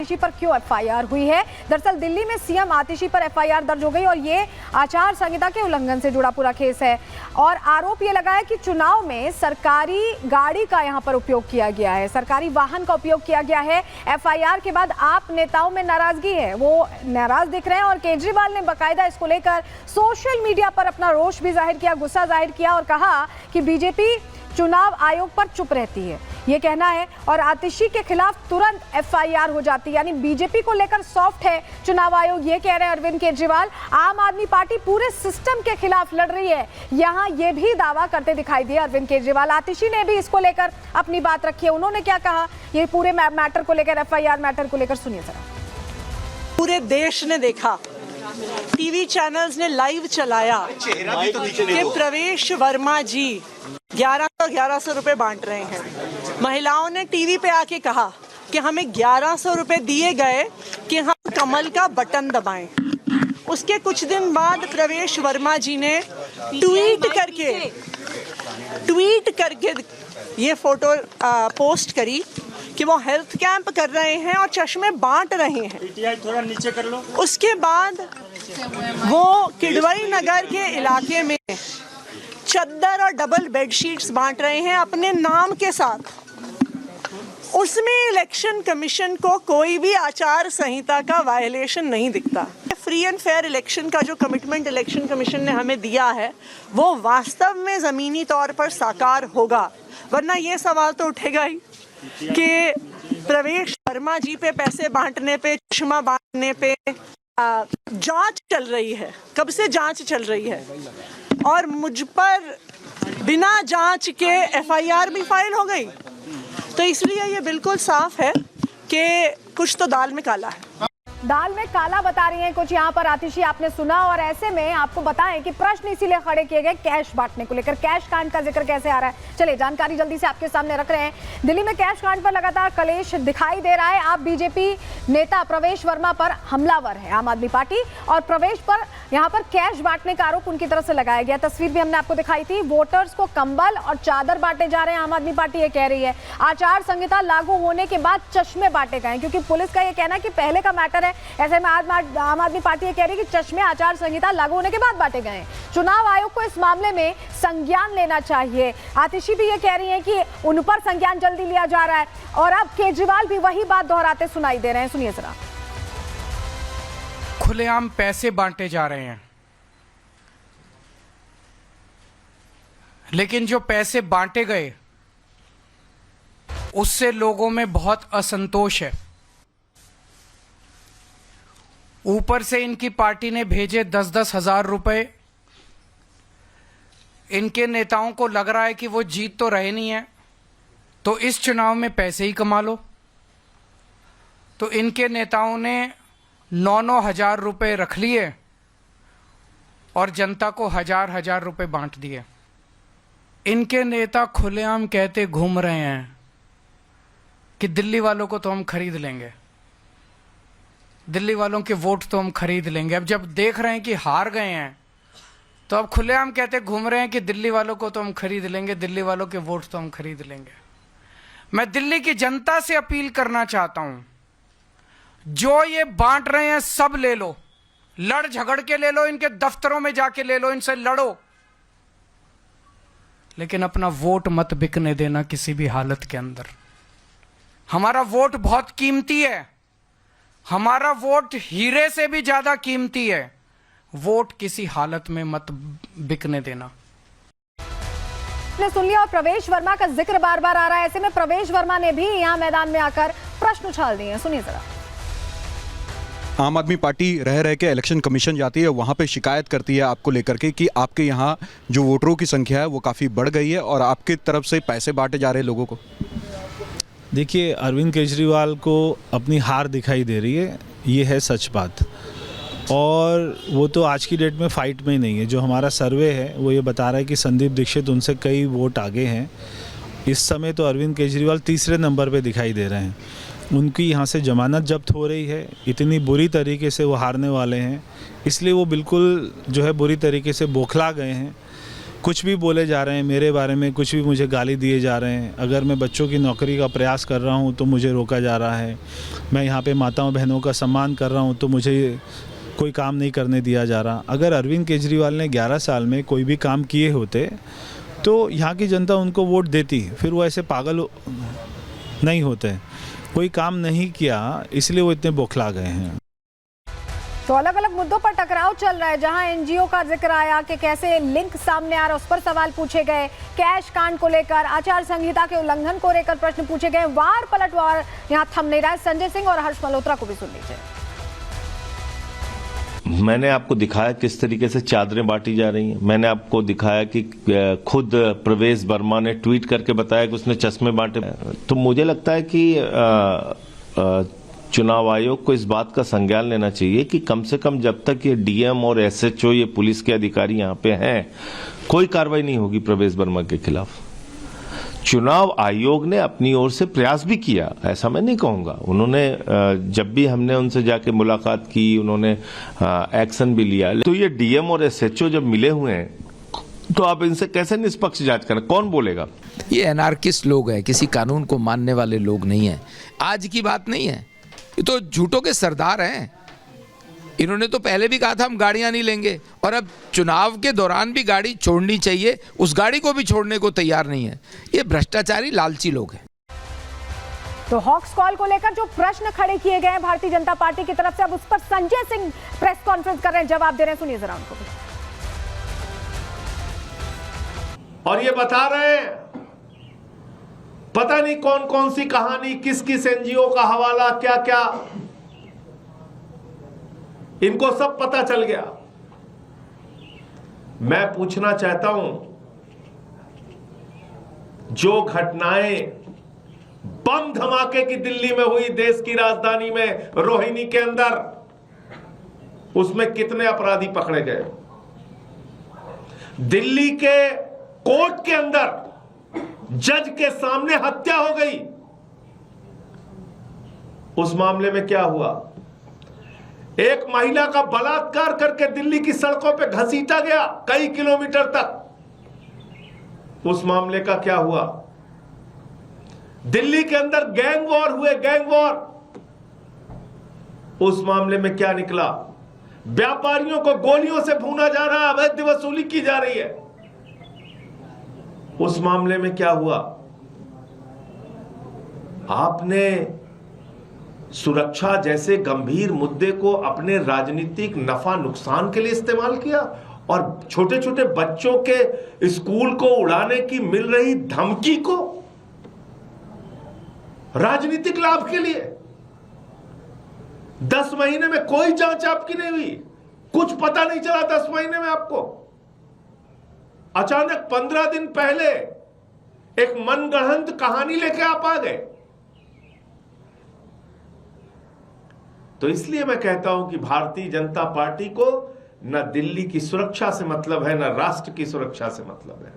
आतिशी पर क्यों एफआईआर हुई है। दरअसल दिल्ली में सीएम आतिशी पर एफआईआर दर्ज हो गई और ये आचार संहिता के उल्लंघन से जुड़ा पूरा केस है और आरोप ये लगा है कि चुनाव में सरकारी गाड़ी का यहाँ पर उपयोग किया गया है, सरकारी वाहन का उपयोग किया गया है। एफआईआर के बाद आप नेताओं में नाराजगी है, वो नाराज दिख रहे हैं और केजरीवाल ने बाकायदा इसको लेकर सोशल मीडिया पर अपना रोष भी जाहिर किया, गुस्सा जाहिर किया और कहा कि बीजेपी चुनाव आयोग पर चुप रहती है, ये कहना है। और आतिशी के खिलाफ तुरंत एफआईआर हो जाती है, यानी बीजेपी को लेकर सॉफ्ट है चुनाव आयोग, ये कह रहे हैं अरविंद केजरीवाल। आम आदमी पार्टी पूरे सिस्टम के खिलाफ लड़ रही है, यहाँ ये भी दावा करते दिखाई दिए अरविंद केजरीवाल। आतिशी ने भी इसको लेकर अपनी बात रखी है, उन्होंने क्या कहा ये पूरे मैटर को लेकर, एफआईआर मैटर को लेकर, सुनिए जरा। पूरे देश ने देखा, टीवी चैनल्स ने लाइव चलाया कि प्रवेश वर्मा जी 1100 रुपए बांट रहे हैं। महिलाओं ने टीवी पे आके कहा कि हमें 1100 रुपए दिए गए कि हम कमल का बटन दबाएं। उसके कुछ दिन बाद प्रवेश वर्मा जी ने ट्वीट करके ये फोटो पोस्ट करी कि वो हेल्थ कैंप कर रहे हैं और चश्मे बांट रहे हैं। थोड़ा नीचे कर लो। उसके बाद वो किडवई नगर के इलाके में चद्दर और डबल बेडशीट्स बांट रहे हैं अपने नाम के साथ। उसमें इलेक्शन कमीशन को कोई भी आचार संहिता का वायलेशन नहीं दिखता। फ्री एंड फेयर इलेक्शन का जो कमिटमेंट इलेक्शन कमीशन ने हमें दिया है वो वास्तव में ज़मीनी तौर पर साकार होगा, वरना ये सवाल तो उठेगा ही कि प्रवेश वर्मा जी पे पैसे बांटने पे, चश्मा बांटने पे जांच चल रही है। कब से जांच चल रही है और मुझ पर बिना जांच के एफआईआर भी फाइल हो गई। तो इसलिए ये बिल्कुल साफ है कि कुछ तो दाल में काला है। दाल में काला बता रही हैं कुछ यहाँ पर आतिशी, आपने सुना। और ऐसे में आपको बताएं कि प्रश्न इसीलिए खड़े किए गए कैश बांटने को लेकर। कैश कांड का जिक्र कैसे आ रहा है, चलिए जानकारी जल्दी से आपके सामने रख रहे हैं। दिल्ली में कैश कांड पर लगातार कलेश दिखाई दे रहा है। आप बीजेपी नेता प्रवेश वर्मा पर हमलावर है आम आदमी पार्टी, और प्रवेश पर यहाँ पर कैश बांटने का आरोप उनकी तरफ से लगाया गया। तस्वीर भी हमने आपको दिखाई थी। वोटर्स को कंबल और चादर बांटे जा रहे हैं, आम आदमी पार्टी ये कह रही है। आचार संहिता लागू होने के बाद चश्मे बांटे गए, क्योंकि पुलिस का ये कहना है कि पहले का मैटर है। ऐसे में आम आदमी पार्टी ये कह रही है कि चश्मे आचार संहिता लागू होने के बाद बांटे गए। चुनाव आयोग को इस मामले में संज्ञान लेना चाहिए। आतिशी भी ये कह रही है कि उन पर संज्ञान जल्दी लिया जा रहा है और अब केजरीवाल भी वही बात दोहराते सुनाई दे रहे हैं। सुनिए जरा। खुलेआम पैसे बांटे जा रहे हैं, लेकिन जो पैसे बांटे गए उससे लोगों में बहुत असंतोष है। ऊपर से इनकी पार्टी ने भेजे 10-10 हजार रुपए। इनके नेताओं को लग रहा है कि वो जीत तो रहे नहीं है, तो इस चुनाव में पैसे ही कमा लो। तो इनके नेताओं ने 9-9 हजार रुपए रख लिए और जनता को 1000-1000 रुपए बांट दिए। इनके नेता खुलेआम कहते घूम रहे हैं कि दिल्ली वालों को तो हम खरीद लेंगे, दिल्ली वालों के वोट तो हम खरीद लेंगे। अब जब देख रहे हैं कि हार गए हैं तो अब खुलेआम कहते घूम रहे हैं कि दिल्ली वालों को तो हम खरीद लेंगे, दिल्ली वालों के वोट तो हम खरीद लेंगे। मैं दिल्ली की जनता से अपील करना चाहता हूं, जो ये बांट रहे हैं सब ले लो, लड़ झगड़ के ले लो, इनके दफ्तरों में जाके ले लो, इनसे लड़ो, लेकिन अपना वोट मत बिकने देना किसी भी हालत के अंदर। हमारा वोट बहुत कीमती है, हमारा वोट हीरे से भी ज्यादा कीमती है। वोट किसी हालत में मत बिकने देना। ने सुन लिया और प्रवेश वर्मा का जिक्र बार बार आ रहा है। ऐसे में प्रवेश वर्मा ने भी यहां मैदान में आकर प्रश्न उछाल दिए हैं। सुनिए जरा। आम आदमी पार्टी रह रह के इलेक्शन कमीशन जाती है, वहाँ पे शिकायत करती है आपको लेकर के कि आपके यहाँ जो वोटरों की संख्या है वो काफ़ी बढ़ गई है और आपकी तरफ से पैसे बांटे जा रहे हैं लोगों को। देखिए, अरविंद केजरीवाल को अपनी हार दिखाई दे रही है, ये है सच बात। और वो तो आज की डेट में फ़ाइट में ही नहीं है। जो हमारा सर्वे है वो ये बता रहा है कि संदीप दीक्षित उनसे कई वोट आगे हैं। इस समय तो अरविंद केजरीवाल तीसरे नंबर पे दिखाई दे रहे हैं। उनकी यहाँ से जमानत जब्त हो रही है, इतनी बुरी तरीके से वो हारने वाले हैं, इसलिए वो बिल्कुल जो है बुरी तरीके से बौखला गए हैं कुछ भी बोले जा रहे हैं मेरे बारे में, कुछ भी मुझे गाली दिए जा रहे हैं। अगर मैं बच्चों की नौकरी का प्रयास कर रहा हूं तो मुझे रोका जा रहा है। मैं यहाँ पे माताओं बहनों का सम्मान कर रहा हूं तो मुझे कोई काम नहीं करने दिया जा रहा। अगर अरविंद केजरीवाल ने 11 साल में कोई भी काम किए होते तो यहाँ की जनता उनको वोट देती, फिर वो ऐसे पागल नहीं होते। कोई काम नहीं किया इसलिए वो इतने बौखला गए हैं। तो अलग अलग मुद्दों पर टकराव चल रहा है। जहां एनजीओ का जिक्र आया कि कैसे लिंक सामने आ रहा है, उस पर सवाल पूछे गए। कैश कांड को लेकर, आचार संहिता के उल्लंघन को लेकर प्रश्न पूछे गए। वार पलटवार यहां थम नहीं रहा है। संजय सिंह और हर्ष मल्होत्रा को भी सुन लीजिए। मैंने आपको दिखाया किस तरीके से चादरें बांटी जा रही हैं। मैंने आपको दिखाया कि खुद प्रवेश वर्मा ने ट्वीट करके बताया कि उसने चश्मे बांटे। तो मुझे लगता है कि चुनाव आयोग को इस बात का संज्ञान लेना चाहिए कि कम से कम जब तक ये डीएम और एसएचओ, ये पुलिस के अधिकारी यहाँ पे हैं, कोई कार्रवाई नहीं होगी प्रवेश वर्मा के खिलाफ। चुनाव आयोग ने अपनी ओर से प्रयास भी किया, ऐसा मैं नहीं कहूंगा। उन्होंने जब भी हमने उनसे जाके मुलाकात की, उन्होंने एक्शन भी लिया। तो ये डीएम और एसएचओ जब मिले हुए हैं तो आप इनसे कैसे निष्पक्ष जांच करें? कौन बोलेगा? ये एनार्किस्ट लोग हैं, किसी कानून को मानने वाले लोग नहीं हैं। आज की बात नहीं है, ये तो झूठों के सरदार हैं। इन्होंने तो पहले भी कहा था हम गाड़ियां नहीं लेंगे, और अब चुनाव के दौरान भी गाड़ी छोड़नी चाहिए, उस गाड़ी को भी छोड़ने को तैयार नहीं है। ये भ्रष्टाचारी लालची लोग हैं। तो हॉक्स कॉल को लेकर जो प्रश्न खड़े किए गए हैं भारतीय जनता पार्टी की तरफ से, अब उस पर संजय सिंह प्रेस कॉन्फ्रेंस कर रहे हैं, जवाब दे रहे हैं। सुनिए जरा उनको भी। और ये बता रहे हैं पता नहीं कौन कौन सी कहानी, किस किस एनजीओ का हवाला, क्या क्या, इनको सब पता चल गया। मैं पूछना चाहता हूं, जो घटनाएं बम धमाके की दिल्ली में हुई, देश की राजधानी में रोहिणी के अंदर, उसमें कितने अपराधी पकड़े गए? दिल्ली के कोर्ट के अंदर जज के सामने हत्या हो गई, उस मामले में क्या हुआ? एक महिला का बलात्कार करके दिल्ली की सड़कों पे घसीटा गया कई किलोमीटर तक, उस मामले का क्या हुआ? दिल्ली के अंदर गैंग वॉर हुए, गैंग वॉर, उस मामले में क्या निकला? व्यापारियों को गोलियों से भूना जा रहा है, अवैध वसूली की जा रही है, उस मामले में क्या हुआ? आपने सुरक्षा जैसे गंभीर मुद्दे को अपने राजनीतिक नफा नुकसान के लिए इस्तेमाल किया, और छोटे छोटे बच्चों के स्कूल को उड़ाने की मिल रही धमकी को राजनीतिक लाभ के लिए। 10 महीने में कोई जांच आपकी नहीं हुई, कुछ पता नहीं चला 10 महीने में आपको। अचानक 15 दिन पहले एक मनगढ़ंत कहानी लेके आप आ गए। तो इसलिए मैं कहता हूं कि भारतीय जनता पार्टी को न दिल्ली की सुरक्षा से मतलब है, न राष्ट्र की सुरक्षा से मतलब है।